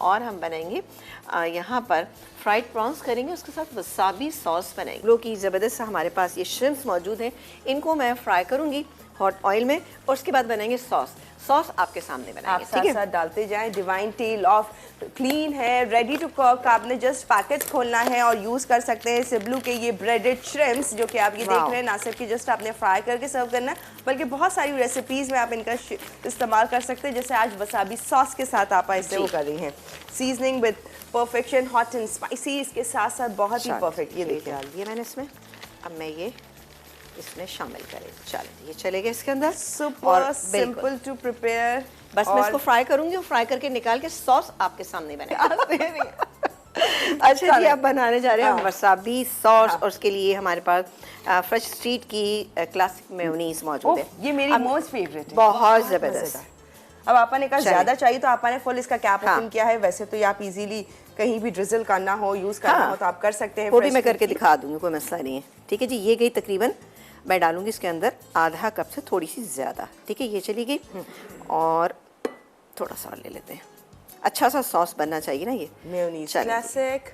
और हम बनाएंगे यहाँ पर फ्राइड प्रॉन्स करेंगे, उसके साथ वसाबी सॉस बनाएंगे। लोग की ज़बरदस्त हमारे पास ये श्रिम्प्स मौजूद हैं, इनको मैं फ्राई करूँगी हॉट ऑयल में और उसके बाद बनाएंगे सॉस। सॉस आपके सामने बनाएंगे, आप साथ साथ डालते जाएं। डिवाइन टेल ऑफ क्लीन है, रेडी टू कुक। आपने जस्ट पैकेट खोलना है और यूज़ कर सकते हैं सिबलू के ये ब्रेडेड श्रिम्प्स जो कि आप ये देख रहे हैं। ना सिर्फ कि जस्ट आपने फ्राई करके सर्व करना है, बल्कि बहुत सारी रेसिपीज़ में आप इनका इस्तेमाल कर सकते हैं। जैसे आज वसाबी सॉस के साथ आप इससे वो कर रही हैं, seasoning with perfection, hot and spicy, इसके साथ साथ बहुत ही परफेक्ट। ये देखिए डाल दिया मैंने इसमें। अब मैं ये इसमें शामिल करें, चलो ये चलेगा इसके अंदर। Super simple to prepare. बस मैं इसको फ्राई करूंगी और फ्राई करके निकाल के सॉस आपके सामने बनाएंगे। अच्छा जी, आप बनाने जा रहे हैं वसाबी सॉस और उसके लिए हमारे पास फ्रेश स्ट्रीट की क्लासिक मेयोनीज मौजूद है। ये मेरी मोस्ट फेवरेट है, बहुत ज़बरदस्त। अब आपा ने कहा ज़्यादा चाहिए तो आपा ने फुल इसका कैप ओपन किया है। वैसे तो ये आप इजीली कहीं भी ड्रिजल करना हो, यूज़ करना हो तो आप कर सकते हैं। वो भी मैं करके दिखा दूंगी, कोई मसला नहीं है। ठीक है जी, ये गई तकरीबन, मैं डालूंगी इसके अंदर आधा कप से थोड़ी सी ज़्यादा। ठीक है, ये चली गई और थोड़ा सा और ले लेते हैं। अच्छा सा सॉस बनना चाहिए ना ये मेयोनीज क्लासिक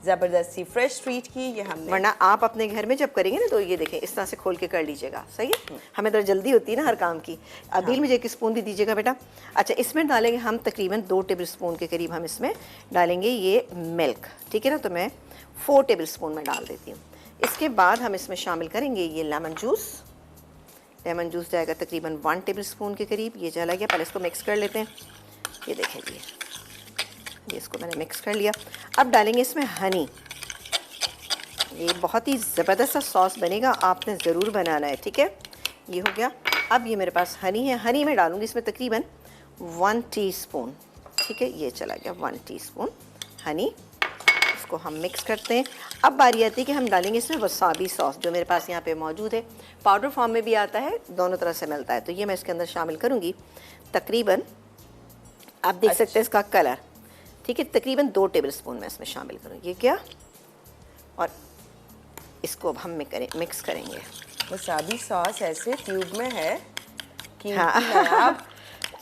ज़बरदस्ती फ्रेश स्ट्रीट की। ये हमने, वरना आप अपने घर में जब करेंगे ना तो ये देखें इस तरह से खोल के कर लीजिएगा, सही है। हमें तो जल्दी होती है ना हर काम की। अदील मुझे एक स्पून भी दीजिएगा बेटा। अच्छा, इसमें डालेंगे हम तकरीबन 2 टेबल स्पून के करीब हम इसमें डालेंगे ये मिल्क। ठीक है ना, तो मैं 4 टेबल स्पून में डाल देती हूँ। इसके बाद हम इसमें शामिल करेंगे ये लेमन जूस। लेमन जूस जाएगा तकरीबन 1 टेबल स्पून के करीब। ये चला गया, पहले इसको मिक्स कर लेते हैं। ये देखें जी, ये इसको मैंने मिक्स कर लिया। अब डालेंगे इसमें हनी। ये बहुत ही ज़बरदस्त सा सॉस बनेगा, आपने ज़रूर बनाना है। ठीक है, ये हो गया। अब ये मेरे पास हनी है, हनी में डालूंगी इसमें तकरीबन 1 टीस्पून। ठीक है, ये चला गया 1 टीस्पून हनी। इसको हम मिक्स करते हैं। अब बारी आती है कि हम डालेंगे इसमें वसाबी सॉस, जो मेरे पास यहाँ पे मौजूद है। पाउडर फॉर्म में भी आता है, दोनों तरह से मिलता है। तो ये मैं इसके अंदर शामिल करूँगी तकरीबन, आप देख सकते हैं इसका कलर। ठीक है, तकरीबन 2 टेबल स्पून मैं इसमें शामिल करूँ। ये क्या, और इसको अब हम मिक्स करेंगे। वसाबी सॉस ऐसे ट्यूब में है कि हाँ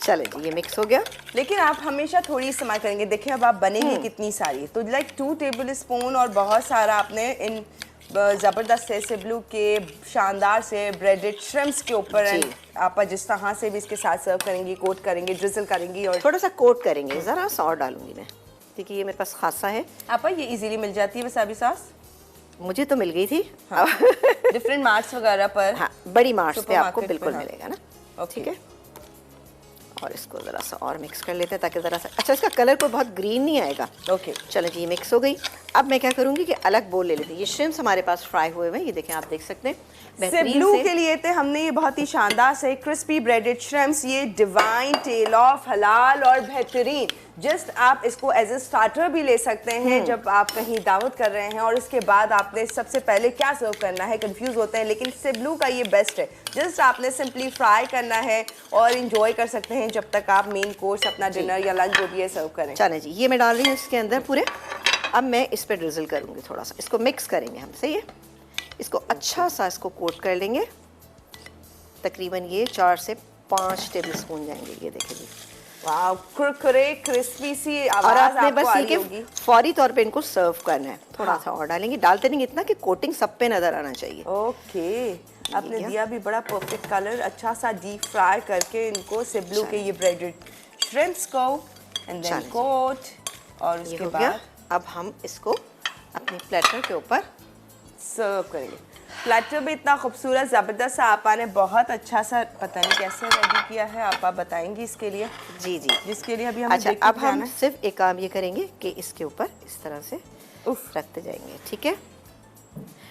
चले जी, ये मिक्स हो गया। लेकिन आप हमेशा थोड़ी इस्तेमाल करेंगे। देखिए अब आप बनेंगे कितनी सारी, तो लाइक 2 टेबल स्पून और बहुत सारा आपने इन ज़बरदस्त से सिबलू के शानदार से ब्रेडेड श्रिम्प्स के ऊपर आप जिस तरह से भी इसके साथ सर्व करेंगी, कोट करेंगे, ड्रिजल करेंगी और थोड़ा सा कोट करेंगे। ज़रा सा और डालूंगी मैं। ठीक है, ये मेरे पास खासा है। आप ये इजीली मिल जाती है वसाबी सॉस, मुझे तो मिल गई थी। हाँ। डिफरेंट मार्ट्स वगैरह पर, हाँ, बड़ी मार्ट्स पे आपको बिल्कुल मिलेगा ना। ठीक है, और इसको ज़रा सा और मिक्स कर लेते हैं ताकि ज़रा सा, अच्छा इसका कलर कोई बहुत ग्रीन नहीं आएगा। ओके, चलो जी, ये मिक्स हो गई। अब मैं क्या करूँगी कि अलग बोल ले लेती हूँ। ये श्रिम्प्स हमारे पास फ्राई हुए हुए हैं, ये देखें, आप देख सकते हैं। सिबलू के लिए थे हमने ये बहुत ही शानदार से क्रिस्पी ब्रेडेड श्रिम्प्स। ये डिवाइन टेल ऑफ, हलाल और बेहतरीन। जस्ट आप इसको एज ए स्टार्टर भी ले सकते हैं जब आप कहीं दावत कर रहे हैं, और इसके बाद आपने सबसे पहले क्या सर्व करना है कंफ्यूज होते हैं, लेकिन सिबलू का ये बेस्ट है। जस्ट आपने सिंपली फ्राई करना है और इंजॉय कर सकते हैं जब तक आप मेन कोर्स अपना डिनर या लंच जो भी है सर्व करें। चलें जी, ये मैं डाल रही हूँ इसके अंदर पूरे। अब मैं इस पर ड्रिजल करूँगी थोड़ा सा, इसको मिक्स करेंगे हम, सही है। इसको अच्छा सा इसको कोट कर लेंगे। तकरीबन ये 4 से 5 टेबल स्पून जाएंगे। ये देखिए जी, वाह, कुरकुरे क्रिस्पी सी आवाज और आपने आपको बस आ ये रही होगी। फौरी तौर पे इनको सर्व करना है। थोड़ा सा और डालेंगे, डालते नहीं इतना कि कोटिंग सब पे नजर आना चाहिए। ओके, आपने दिया भी बड़ा परफेक्ट कलर। अच्छा सा डीप फ्राई करके इनको सिबलू के ये ब्रेडेड श्रिम्प्स को एंड देन कोट, और उसके बाद अब हम इसको अपने प्लेटर के ऊपर सर्व करेंगे। प्लेटर भी इतना खूबसूरत ज़बरदस्त सा आपा ने बहुत अच्छा सा, पता नहीं कैसे रेडी किया है, आपा बताएंगी इसके लिए। जी जी, जिसके लिए अभी हम अच्छा, अब हम सिर्फ एक काम ये करेंगे कि इसके ऊपर इस तरह से रखते जाएंगे। ठीक है,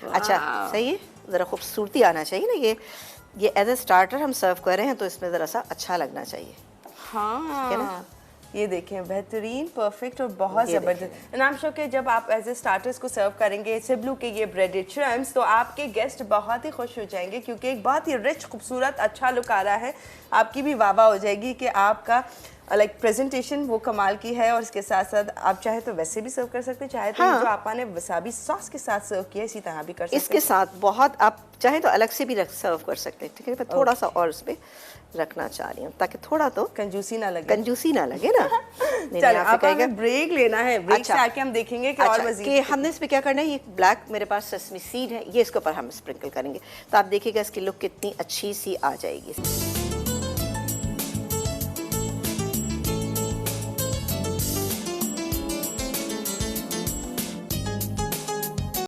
अच्छा सही है, ज़रा खूबसूरती आना चाहिए ना। ये एज ए स्टार्टर हम सर्व कर रहे हैं तो इसमें ज़रा सा अच्छा लगना चाहिए। हाँ, है ना। ये देखें, बेहतरीन, परफेक्ट और बहुत ज़बरदस्त। नाम शो के जब आप एज ए स्टार्टर्स को सर्व करेंगे सिबलू के ये ब्रेडेड श्रिम्प्स, तो आपके गेस्ट बहुत ही खुश हो जाएंगे क्योंकि एक बहुत ही रिच, खूबसूरत, अच्छा लुक आ रहा है। आपकी भी वाह वाह हो जाएगी कि आपका लाइक प्रेजेंटेशन वो कमाल की है, और इसके साथ साथ आप चाहे तो वैसे भी सर्व कर सकते हैं, चाहे तो हाँ। जो आपने वसाबी सॉस के साथ सर्व किया इसी तरह भी कर सकते हैं। इसके साथ बहुत आप चाहे तो अलग से भी सर्व कर सकते हैं, ठीक है। मैं थोड़ा सा और उस पे रखना चाह रही हूँ ताकि थोड़ा तो कंजूसी ना लगे। कंजूसी ना लगे ना। नहीं, चलो आप अब हमें ब्रेक लेना है, ब्रेक अच्छा। से आके हम देखेंगे कि और मजीद कि हमने इस पे क्या करना है। ये ब्लैक मेरे पास सेसमी सीड है, ये इसके ऊपर हम स्प्रिंकल करेंगे, तो आप देखिएगा इसकी लुक कितनी अच्छी सी आ जाएगी।